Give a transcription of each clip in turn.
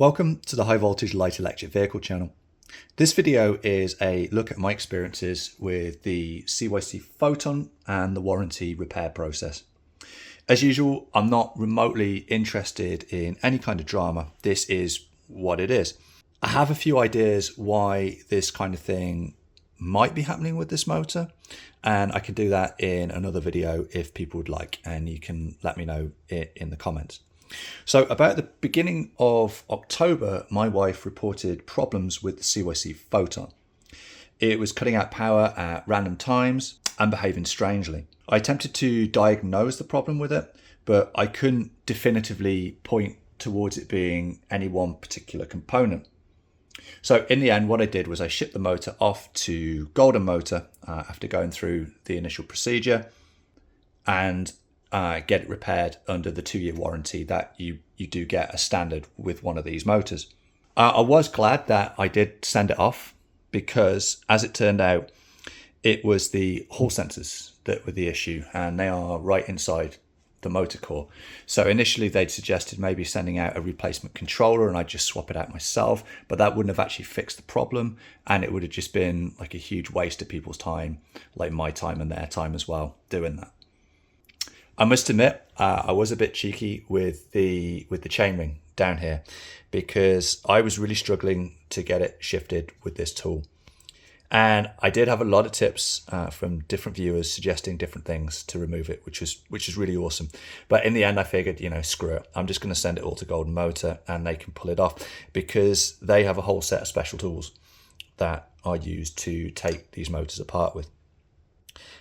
Welcome to the High Voltage Light Electric Vehicle channel. This video is a look at my experiences with the CYC Photon and the warranty repair process. As usual, I'm not remotely interested in any kind of drama. This is what it is. I have a few ideas why this kind of thing might be happening with this motor, and I can do that in another video if people would like, and you can let me know in the comments. So about the beginning of October, my wife reported problems with the CYC Photon. It was cutting out power at random times and behaving strangely. I attempted to diagnose the problem with it, but I couldn't definitively point towards it being any one particular component. So in the end, what I did was I shipped the motor off to Golden Motor after going through the initial procedure and get it repaired under the 2-year warranty that you do get as standard with one of these motors. I was glad that I did send it off because, as it turned out, it was the hall sensors that were the issue, and they are right inside the motor core. So initially they'd suggested maybe sending out a replacement controller and I'd just swap it out myself, but that wouldn't have actually fixed the problem, and it would have just been like a huge waste of people's time, like my time and their time as well, doing that. I must admit, I was a bit cheeky with the chainring down here because I was really struggling to get it shifted with this tool. And I did have a lot of tips from different viewers suggesting different things to remove it, which is really awesome. But in the end, I figured, screw it. I'm just going to send it all to Golden Motor and they can pull it off because they have a whole set of special tools that are used to take these motors apart with.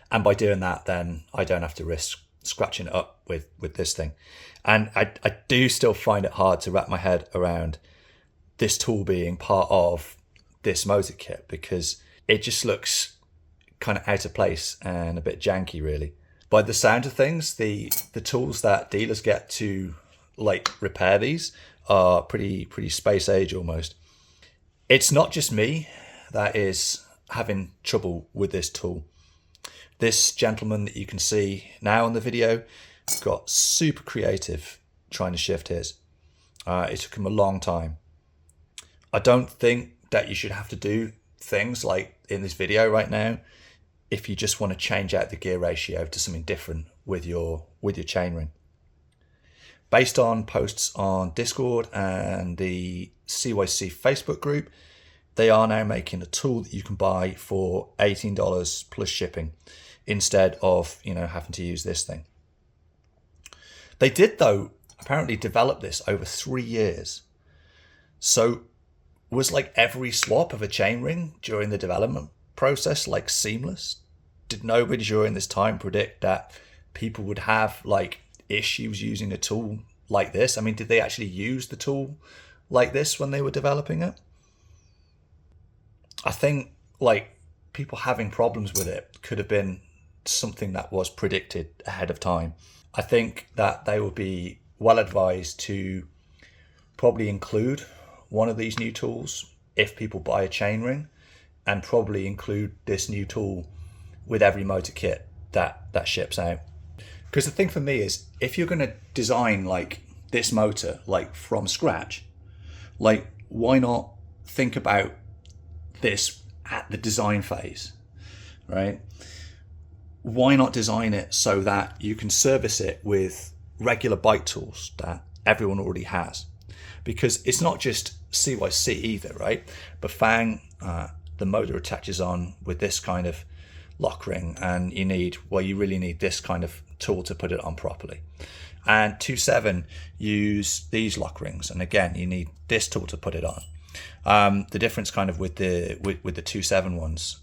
And by doing that, then I don't have to risk scratching it up with this thing. And I do still find it hard to wrap my head around this tool being part of this motor kit because it just looks kind of out of place and a bit janky, really. By the sound of things, the tools that dealers get to repair these are pretty space age almost. It's not just me that is having trouble with this tool. This gentleman that you can see now on the video got super creative trying to shift his. It took him a long time. I don't think that you should have to do things like in this video right now if you just want to change out the gear ratio to something different with your chainring. Based on posts on Discord and the CYC Facebook group, they are now making a tool that you can buy for $18 plus shipping instead of having to use this thing. They did, though, apparently develop this over 3 years. So was every swap of a chainring during the development process seamless? Did nobody during this time predict that people would have issues using a tool like this? I mean, did they actually use the tool like this when they were developing it? I think people having problems with it could have been something that was predicted ahead of time. I think that they will be well advised to probably include one of these new tools if people buy a chainring, and probably include this new tool with every motor kit that ships out. Because the thing for me is, if you're going to design this motor from scratch, why not think about this at the design phase, right? Why not design it so that you can service it with regular bike tools that everyone already has? Because it's not just CYC either, right? Bafang, the motor attaches on with this kind of lock ring, and you really need this kind of tool to put it on properly. And 2.7 use these lock rings, and again, you need this tool to put it on. The difference kind of with the 2.7 ones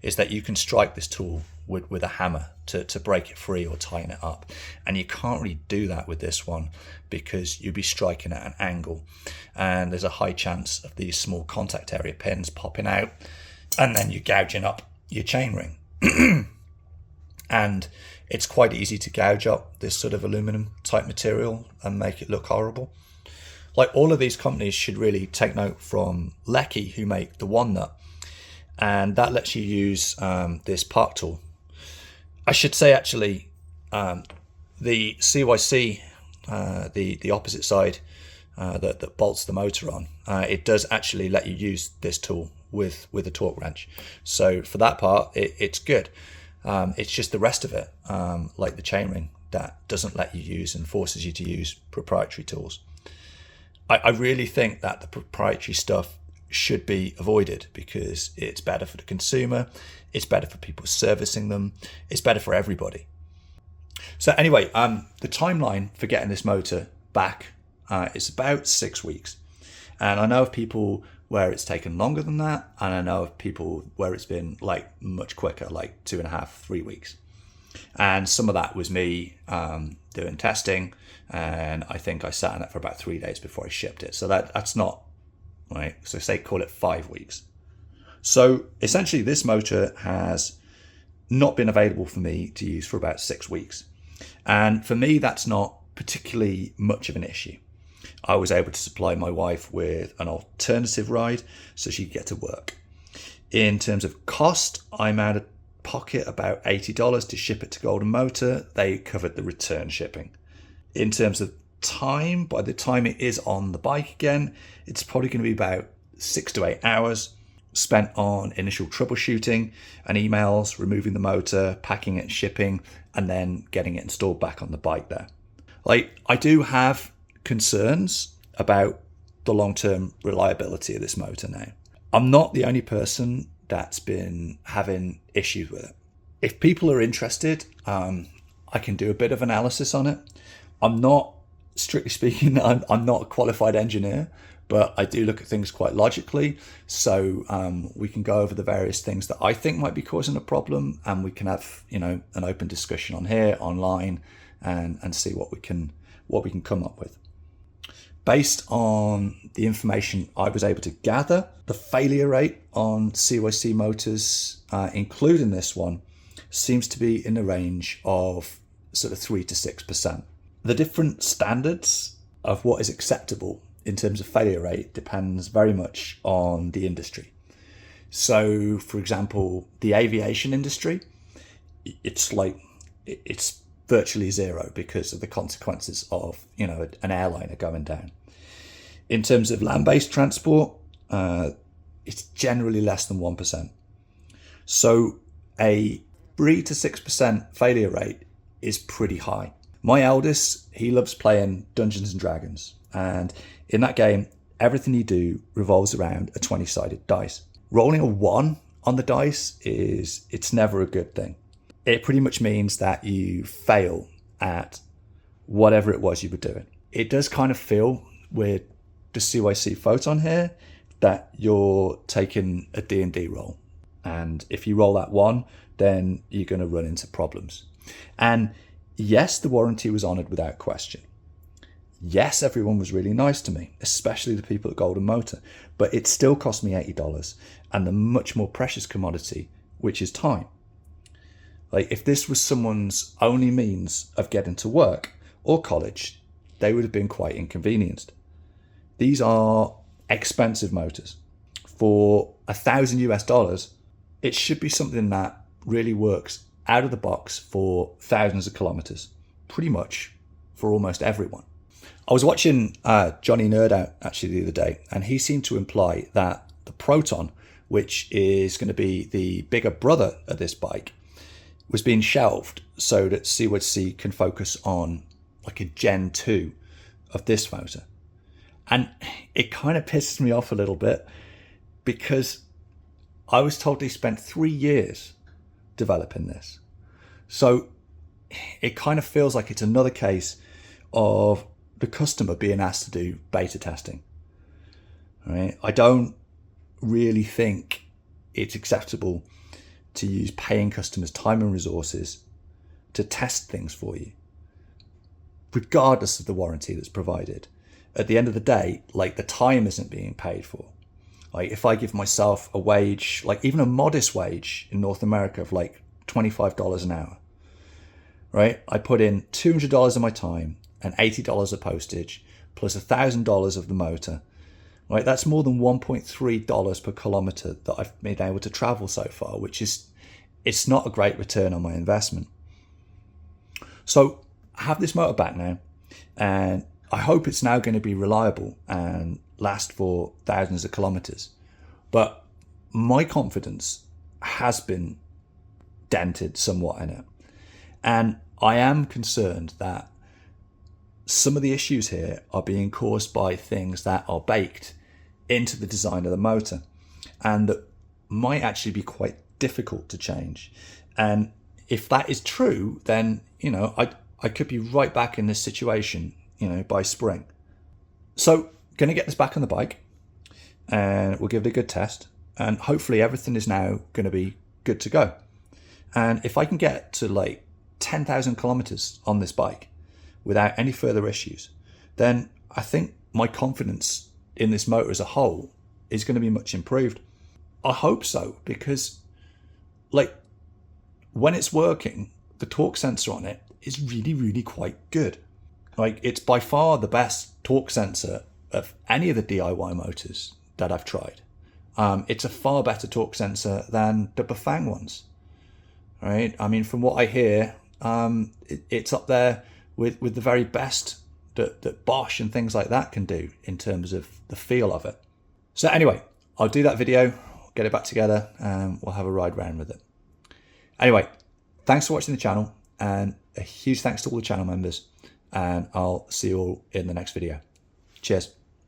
is that you can strike this tool with a hammer to break it free or tighten it up, and you can't really do that with this one because you'd be striking at an angle, and there's a high chance of these small contact area pins popping out, and then you're gouging up your chainring. And it's quite easy to gouge up this sort of aluminum type material and make it look horrible. All of these companies should really take note from Lecky, who make the One Nut, and that lets you use this park tool. I should say actually, the CYC, the opposite side that bolts the motor on, it does actually let you use this tool with a torque wrench. So for that part, it's good. It's just the rest of it, like the chainring, that doesn't let you use and forces you to use proprietary tools. I really think that the proprietary stuff should be avoided because it's better for the consumer, it's better for people servicing them, it's better for everybody. So anyway, the timeline for getting this motor back is about 6 weeks. And I know of people where it's taken longer than that, and I know of people where it's been like much quicker, like 2.5, 3 weeks. And some of that was me doing testing, and I think I sat on it for about 3 days before I shipped it. So that's not right. So say call it 5 weeks. So essentially, this motor has not been available for me to use for about 6 weeks, and for me, that's not particularly much of an issue. I was able to supply my wife with an alternative ride so she could get to work. In terms of cost, I'm out of pocket about $80 to ship it to Golden Motor. They covered the return shipping. In terms of time, by the time it is on the bike again, it's probably going to be about 6 to 8 hours spent on initial troubleshooting and emails, removing the motor, packing it and shipping, and then getting it installed back on the bike there. Like, I do have concerns about the long-term reliability of this motor now. I'm not the only person that's been having issues with it. If people are interested, I can do a bit of analysis on it. I'm not, strictly speaking, I'm not a qualified engineer, but I do look at things quite logically. So we can go over the various things that I think might be causing a problem, and we can have, an open discussion on here, online, and see what we can come up with. Based on the information I was able to gather, the failure rate on CYC motors, including this one, seems to be in the range of sort of 3 to 6%. The different standards of what is acceptable in terms of failure rate depends very much on the industry. So, for example, the aviation industry, it's virtually zero because of the consequences of, an airliner going down. In terms of land-based transport, it's generally less than 1%. So a 3 to 6% failure rate is pretty high. My eldest, he loves playing Dungeons and Dragons, and in that game, everything you do revolves around a 20-sided dice. Rolling a 1 on the dice it's never a good thing. It pretty much means that you fail at whatever it was you were doing. It does kind of feel with the CYC Photon here that you're taking a D&D roll. And if you roll that 1, then you're going to run into problems. And yes, the warranty was honoured without question. Yes, everyone was really nice to me, especially the people at Golden Motor. But it still cost me $80 and the much more precious commodity, which is time. Like, if this was someone's only means of getting to work or college, they would have been quite inconvenienced. These are expensive motors. For $1,000 US, it should be something that really works out of the box for thousands of kilometers, pretty much for almost everyone. I was watching Johnny Nerd Out actually the other day, and he seemed to imply that the Proton, which is going to be the bigger brother of this bike, was being shelved so that CYC can focus on like a Gen 2 of this motor. And it kind of pisses me off a little bit because I was told they spent 3 years developing this. So it kind of feels like it's another case of the customer being asked to do beta testing. Right? I don't really think it's acceptable to use paying customers time and resources to test things for you, regardless of the warranty that's provided. At the end of the day, like, the time isn't being paid for. Like, if I give myself a wage, like even a modest wage in North America of like $25 an hour, right? I put in $200 of my time and $80 of postage plus $1,000 of the motor, right? That's more than $1.3 per kilometer that I've been able to travel so far, which is, it's not a great return on my investment. So I have this motor back now, and I hope it's now going to be reliable and last for thousands of kilometers. But my confidence has been dented somewhat in it. And I am concerned that some of the issues here are being caused by things that are baked into the design of the motor and that might actually be quite difficult to change. And if that is true, then, I could be right back in this situation, by spring. So going to get this back on the bike and we'll give it a good test, and hopefully everything is now going to be good to go. And if I can get to like 10,000 kilometers on this bike without any further issues, then I think my confidence in this motor as a whole is going to be much improved. I hope so, because when it's working, the torque sensor on it is really, really quite good. It's by far the best torque sensor of any of the DIY motors that I've tried. It's a far better torque sensor than the Bafang ones, right? I mean, from what I hear, it's up there with the very best that Bosch and things like that can do in terms of the feel of it. So anyway, I'll do that video, get it back together, and we'll have a ride round with it. Anyway, thanks for watching the channel, and a huge thanks to all the channel members, and I'll see you all in the next video. Cheers.